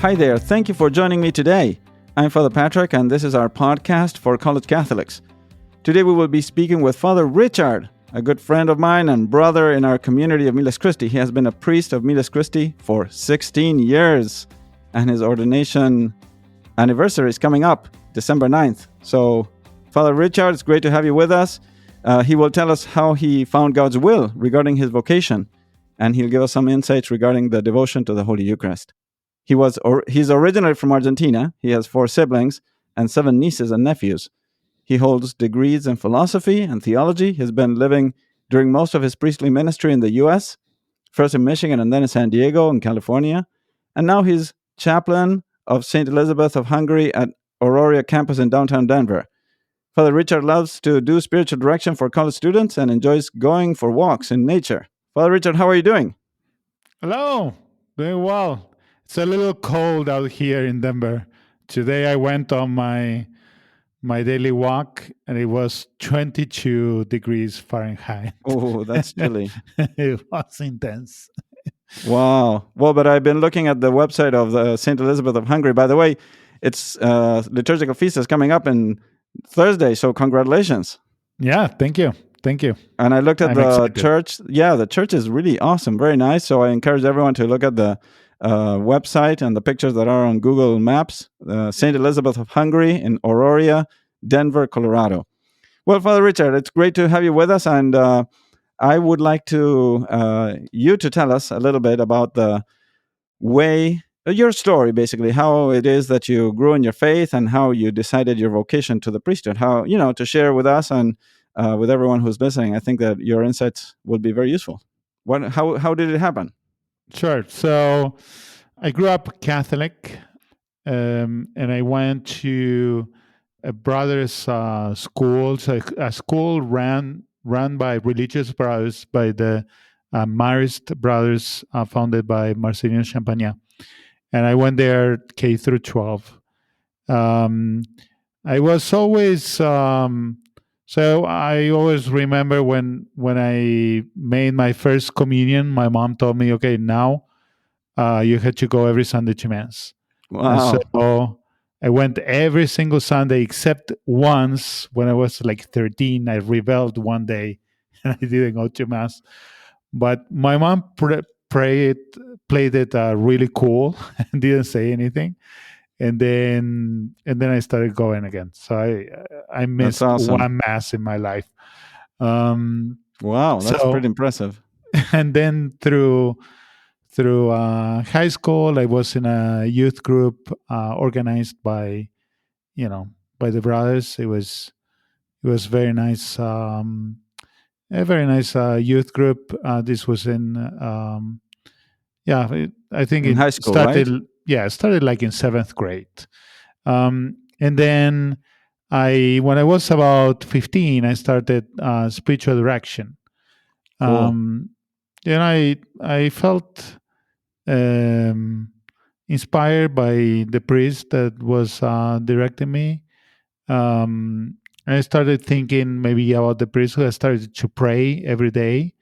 Hi there, thank you for joining me today. I'm Father Patrick, and this is our podcast for college Catholics. Today we will be speaking with Father Richard, a good friend of mine and brother in our community of Miles Christi. He has been a priest of Miles Christi for 16 years, and his ordination anniversary is coming up, December 9th. So, Father Richard, it's great to have you with us. He will tell us how he found God's will regarding his vocation, and he'll give us some insights regarding the devotion to the Holy Eucharist. He's originally from Argentina. He has 4 siblings and 7 nieces and nephews. He holds degrees in philosophy and theology. He's been living during most of his priestly ministry in the U.S., first in Michigan and then in San Diego in California. And now he's chaplain of St. Elizabeth of Hungary at Aurora campus in downtown Denver. Father Richard loves to do spiritual direction for college students and enjoys going for walks in nature. Father Richard, how are you doing? Hello, doing well. It's a little cold out here in Denver. Today I went on my daily walk and it was 22 degrees Fahrenheit. Oh, that's chilly. It was intense. Wow. Well, but I've been looking at the website of the St. Elizabeth of Hungary. By the way, its liturgical feast is coming up in Thursday, so congratulations. Yeah, thank you. Thank you. And I looked at I'm the excited. church. Yeah, the church is really awesome, very nice. So I encourage everyone to look at the website and the pictures that are on Google Maps. St. Elizabeth of Hungary in Aurora, Denver, Colorado. Well, Father Richard, it's great to have you with us, and I would like you to tell us a little bit about the way, your story, basically, how it is that you grew in your faith and how you decided your vocation to the priesthood. How, to share with us and with everyone who's listening. I think that your insights would be very useful. How did it happen? Sure. So I grew up Catholic, and I went to a brother's school. So a school run by religious brothers, by the Marist brothers, founded by Marcelino Champagnat. And I went there K through 12. I was always so I always remember when I made my first communion, my mom told me, "Okay, now you had to go every Sunday to mass." And Wow. so I went every single Sunday except once when I was like 13. I rebelled one day and I didn't go to mass. But my mom played it really cool and didn't say anything. And then I started going again. So I That's missed awesome. one mass in my life. Um, Wow, that's so pretty impressive. and then through high school, I was in a youth group organized by by the brothers. It was very nice, a very nice youth group. This was in I think In it high school, right? started like in 7th grade. And then when I was about 15, I started spiritual direction. Cool. And I felt um, inspired by the priest that was directing me. I started thinking maybe about the priesthood. I started to pray every day.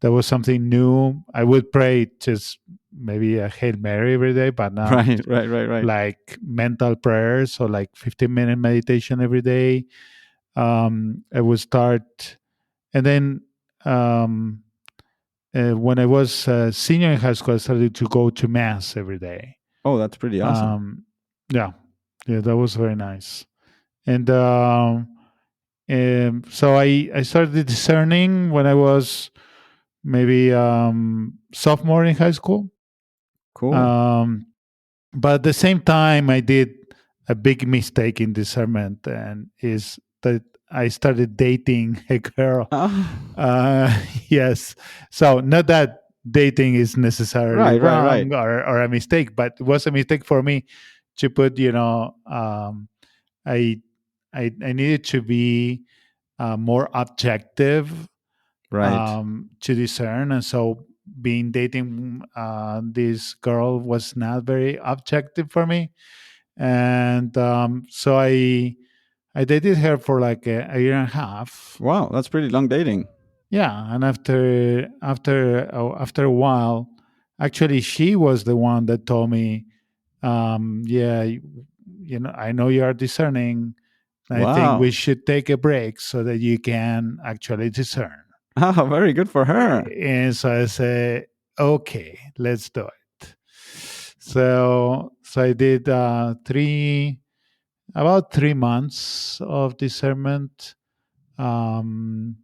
That was something new. I would pray just maybe a Hail Mary every day, but not Right. like mental prayers or like 15-minute meditation every day. I would start, and then when I was a senior in high school, I started to go to mass every day. Oh, that's pretty awesome. Yeah, that was very nice. And so I started discerning when I was maybe sophomore in high school. Cool. Um, but at the same time, I did a big mistake in discernment, and is that I started dating a girl. Oh, Yes. So not that dating is necessarily right. wrong or a mistake, but it was a mistake for me to put, I, I needed to be more objective Right. to discern. And so being dating this girl was not very objective for me. And so I dated her for like a year and a half. Wow, that's pretty long dating. Yeah, and after a while, actually, she was the one that told me Yeah, I know you are discerning. I think we Wow. should take a break so that you can actually discern. Oh, very good for her. And so I say, okay, let's do it. So I did about 3 months of discernment. Um,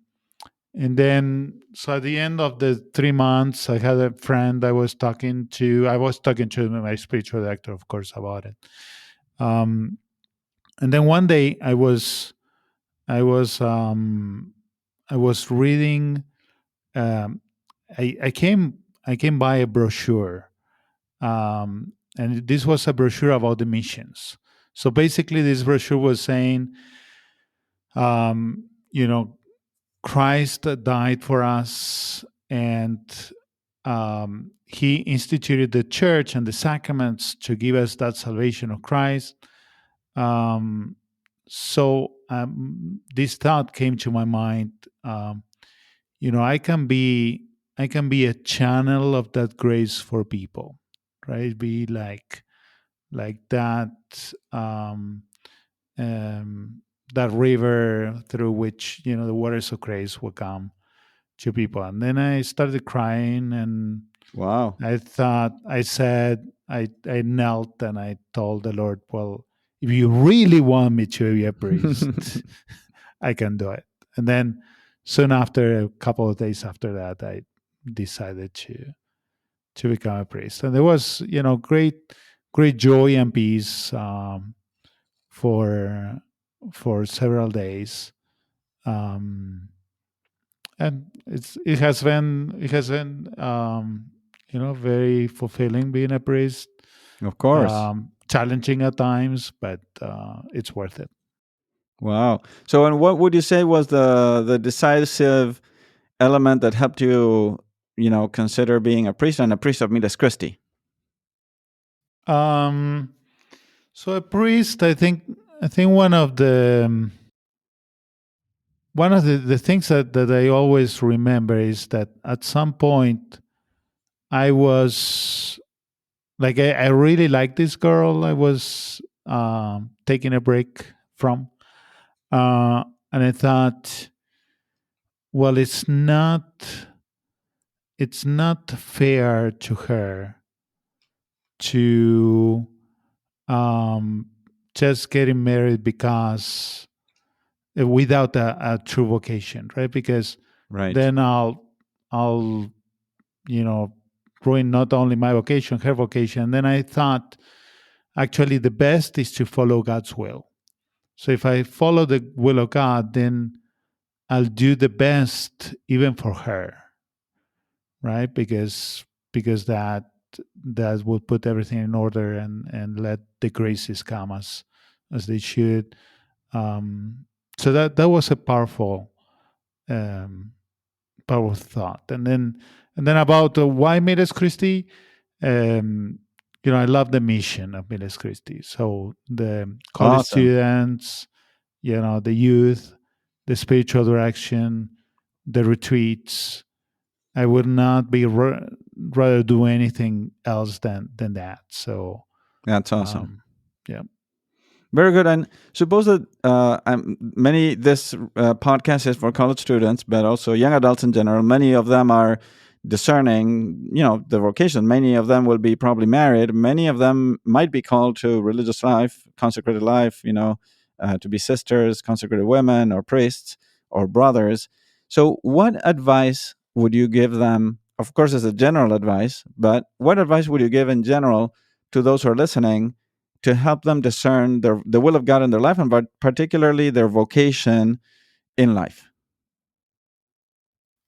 and then, so at the end of the 3 months, I had a friend I was talking to. I was talking to my spiritual director, of course, about it. Um, and then one day, I was, um, I was reading. Um, I came by a brochure, and this was a brochure about the missions. So basically, this brochure was saying, you know, Christ died for us, and he instituted the church and the sacraments to give us that salvation of Christ. Um, so this thought came to my mind. I can be a channel of that grace for people, right? Be like um, um, that river through which the waters of grace will come to people. And then I started crying, and Wow. I knelt and I told the Lord, well, if you really want me to be a priest, I can do it. And then soon after, a couple of days after that, I decided to become a priest. And there was, great joy and peace for several days. Um, and it has been very fulfilling being a priest. Of course. Challenging at times, but it's worth it. Wow. So, and what would you say was the decisive element that helped you, consider being a priest and a priest of Miles Christi? um so a priest, I think one of the things that I always remember is that at some point I was like, I really liked this girl I was taking a break from. And I thought, well, it's not fair to her to um, just getting married because without a true vocation, right? Because Right. then I'll you know ruin not only my vocation, her vocation. And then I thought, actually, the best is to follow God's will. So if I follow the will of God, then I'll do the best even for her, right? Because that will put everything in order, and let the graces come as they should. Um, so that was a um, powerful thought. And then about why Miles Christi. Um, I love the mission of Miles Christi. So the college Awesome. students, the youth, the spiritual direction, the retreats. I would not be rather do anything else than that. So That's awesome. um, yeah. Very good. And suppose that many this podcast is for college students, but also young adults in general. Many of them are discerning, the vocation. Many of them will be probably married. Many of them might be called to religious life, consecrated life. To be sisters, consecrated women, or priests, or brothers. So, what advice would you give them? Of course, as a general advice, but what advice would you give in general to those who are listening, to help them discern the will of God in their life, and particularly their vocation in life?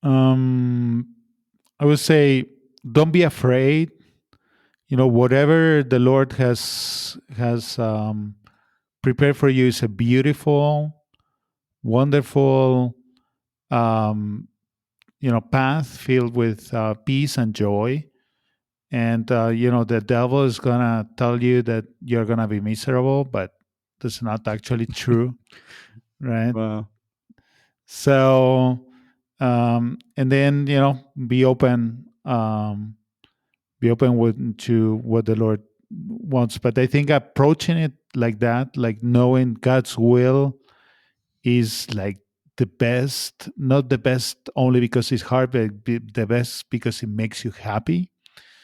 Um, I would say, don't be afraid. Whatever the Lord has prepared for you is a beautiful, wonderful, um, path filled with peace and joy. And the devil is gonna tell you that you're gonna be miserable, but that's not actually true, right? Wow. And then be open with to what the Lord once, but I think approaching it like that, like knowing God's will, is like the best. Not the best only because it's hard, but the best because it makes you happy.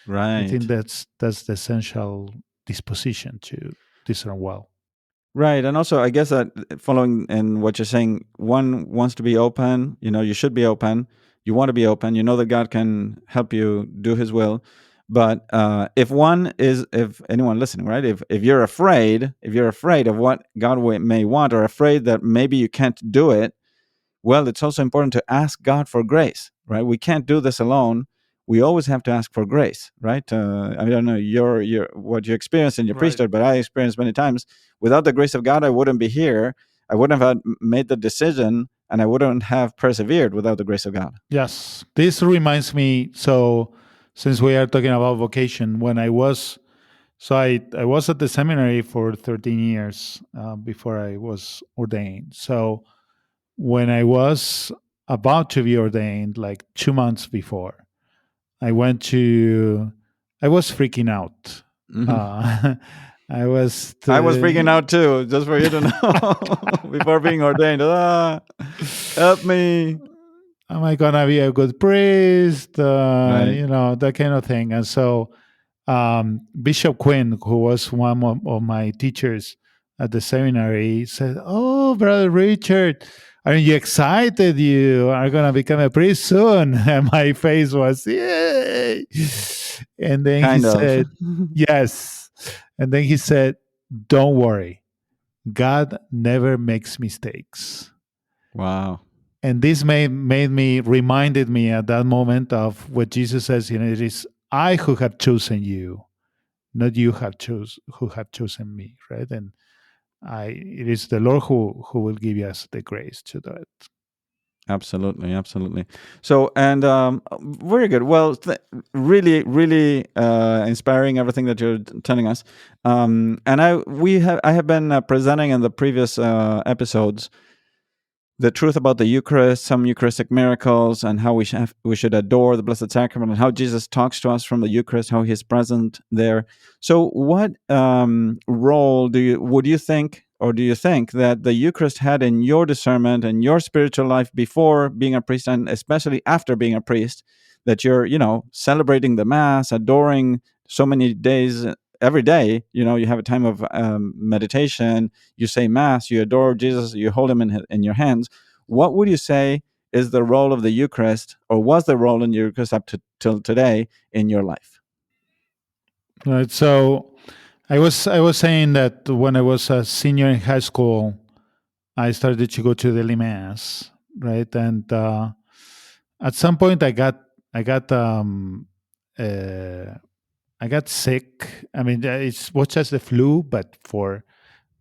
I think Right. that's the essential disposition to discern well. Right. And also, I guess that following in what you're saying, one wants to be open. You should be open. You want to be open. You know that God can help you do His will. But if anyone listening, right, if you're afraid of what God may want, or afraid that maybe you can't do it, well, it's also important to ask God for grace, right? We can't do this alone. We always have to ask for grace, right? I don't know your what you experienced in your Right. priesthood, but I experienced many times. Without the grace of God, I wouldn't be here. I wouldn't have made the decision, and I wouldn't have persevered without the grace of God. Yes. This reminds me. So, since we are talking about vocation, when I was I was at the seminary for 13 years before I was ordained. So when I was about to be ordained, like 2 months before, I went to. I was freaking out. Mhm. Uh, I was. I was freaking out too, just for you to know, before being ordained. Help me! Am I gonna be a good priest? Right, That kind of thing. And so Bishop Quinn, who was one of my teachers at the seminary, said, "Oh, Brother Richard, aren't you excited? You are going to become a priest soon." And my face was, "Yay!" And then he kind of. said, "Yes." And then he said, "Don't worry, God never makes mistakes." Wow. And this reminded me at that moment of what Jesus says, it is I who have chosen you, not you who have chosen me, right? And it is the Lord who will give us the grace to do it. Absolutely, absolutely. So, and very good. Well, really, really inspiring everything that you're telling us. And I have been presenting in the previous episodes the truth about the Eucharist, some Eucharistic miracles, and how we should adore the Blessed Sacrament, and how Jesus talks to us from the Eucharist, how He's present there. So, what role do you think, or do you think that the Eucharist had in your discernment and your spiritual life before being a priest, and especially after being a priest? That you're, celebrating the Mass, adoring so many days. Every day, you have a time of meditation, you say Mass, you adore Jesus, you hold Him in your hands. What would you say is the role of the Eucharist, or was the role in the Eucharist up to till today in your life? Right. So I was saying that when I was a senior in high school, I started to go to daily mass, right? And at some point, I got uh, I got sick. I mean, it was just the flu, but for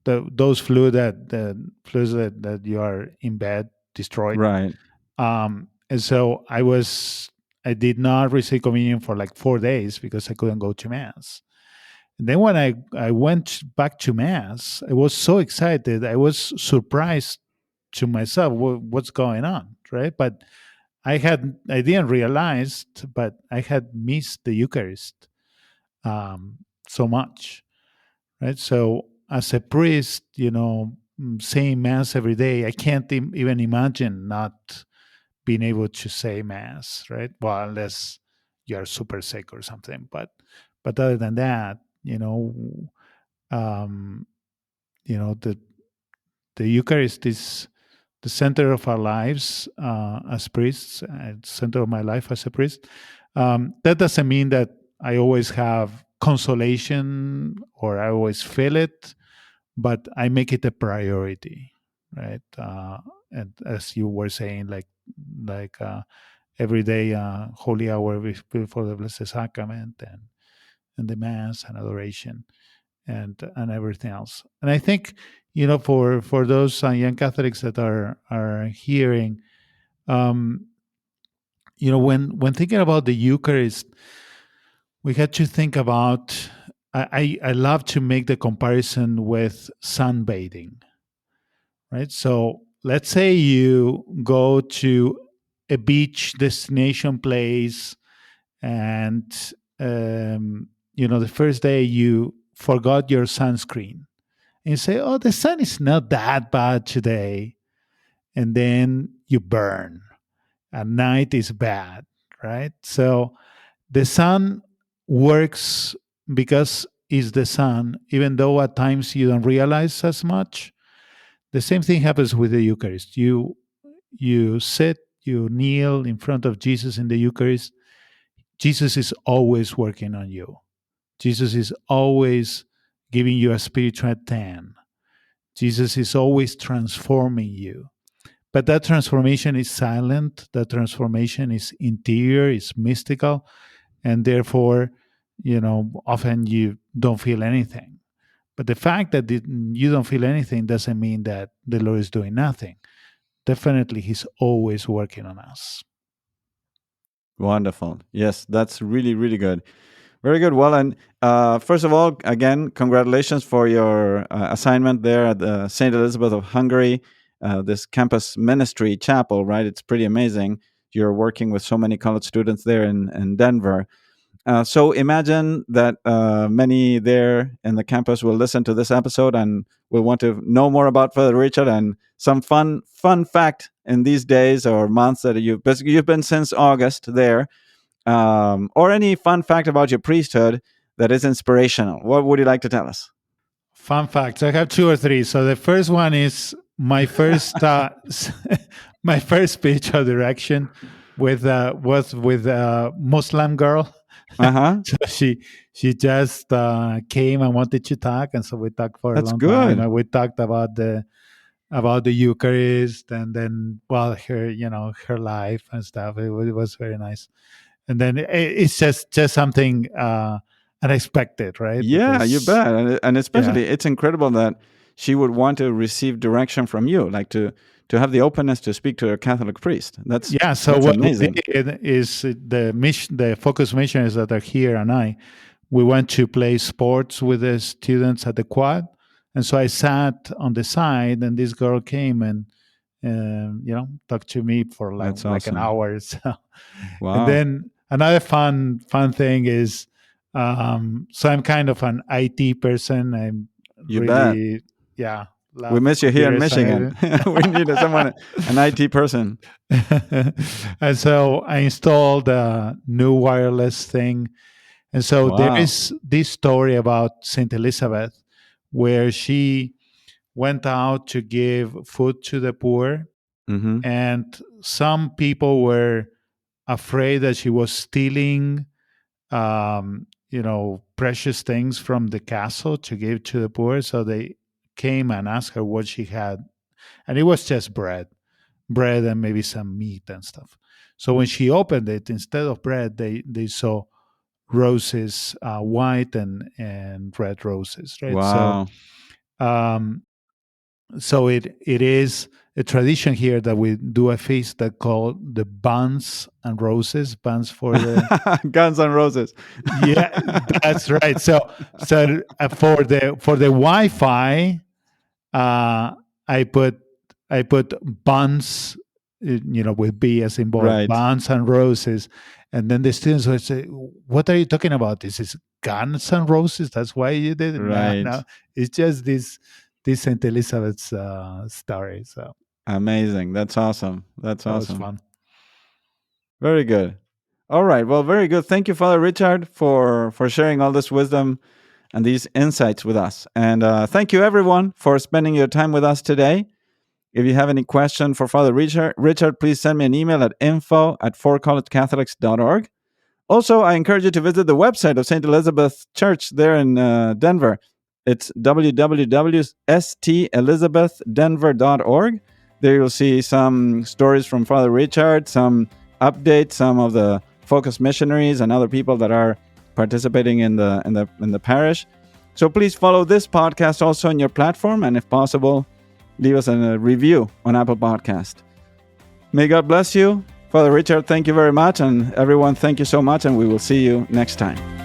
those the flus that you are in bed destroyed. Right. And so I did not receive communion for like 4 days because I couldn't go to mass. And then when I went back to mass, I was so excited. I was surprised to myself what's going on, right? But I didn't realize, but I had missed the Eucharist so much, right? So as a priest, saying mass every day, I can't even imagine not being able to say mass, right? Well, unless you're super sick or something, but other than that, um, the Eucharist is the center of our lives as priests, center of my life as a priest. That doesn't mean that I always have consolation or I always feel it, but I make it a priority, right? And as you were saying, like every day, holy hour before the Blessed Sacrament and the Mass and adoration and everything else. And I think for those young Catholics that are hearing, um, when thinking about the Eucharist, we had to think about. I love to make the comparison with sunbathing, right? So let's say you go to a beach destination place and the first day you forgot your sunscreen. And you say, oh, the sun is not that bad today. And then you burn. At night is bad, right? So the sun works because it's the sun, even though at times you don't realize as much. The same thing happens with the Eucharist. You sit, you kneel in front of Jesus in the Eucharist. Jesus is always working on you. Jesus is always giving you a spiritual tan. Jesus is always transforming you. But that transformation is silent. That transformation is interior, it's mystical. And therefore, often you don't feel anything. But the fact that you don't feel anything doesn't mean that the Lord is doing nothing. Definitely, He's always working on us. Wonderful. Yes, that's really, really good. Very good. Well, and first of all, again, congratulations for your assignment there at the St. Elizabeth of Hungary, this campus ministry chapel, right? It's pretty amazing. You're working with so many college students there in Denver. So imagine that many there in the campus will listen to this episode and will want to know more about Father Richard and some fun fact in these days or months that you've been since August there, or any fun fact about your priesthood that is inspirational. What would you like to tell us? Fun facts. I have 2 or 3. So the first one is my first my first spiritual direction was with a Muslim girl. Uh-huh. So she just came and wanted to talk, and so we talked for That's a long good. time, and we talked about the Eucharist, and then her life and stuff. It was very nice, and then it's just something unexpected, right? Yeah, you Because bet. And especially, it's incredible that she would want to receive direction from you, like to have the openness to speak to a Catholic priest. So that's what amazing. We did is the Focus missionaries that are here, and we went to play sports with the students at the quad, and so I sat on the side, and this girl came and talked to me for like an hour. So. Wow. And then another fun thing is, so I'm kind of an IT person. I'm really, we miss you here in Michigan. We need someone, an IT person. And so I installed a new wireless thing. And so there is this story about St. Elizabeth where she went out to give food to the poor. Mm-hmm. And some people were afraid that she was stealing precious things from the castle to give to the poor. So they came and asked her what she had. And it was just bread and maybe some meat and stuff. So when she opened it, instead of bread, they saw roses, white and red roses, right? Wow. So it is a tradition here that we do a feast that called the Buns and Roses. Buns for the Guns and Roses. Yeah, that's right. So for the Wi-Fi, I put buns, with B as in boy, right. Buns and Roses, and then the students would say, "What are you talking about? This is Guns and Roses. That's why you did it." Right. No, it's just this St. Elizabeth's story. So amazing. That's awesome. That was fun. Very good. All right. Well, very good. Thank you, Father Richard, for sharing all this wisdom and these insights with us. And thank you, everyone, for spending your time with us today. If you have any question for Father Richard, please send me an email at info@forcollegecatholics.org. Also, I encourage you to visit the website of St. Elizabeth Church there in Denver. It's www.stelizabethdenver.org. There you'll see some stories from Father Richard, some updates, some of the Focus missionaries and other people that are participating in the parish. So please follow this podcast also on your platform, and if possible, leave us a review on Apple Podcast. May God bless you. Father Richard, thank you very much. And everyone, thank you so much. And we will see you next time.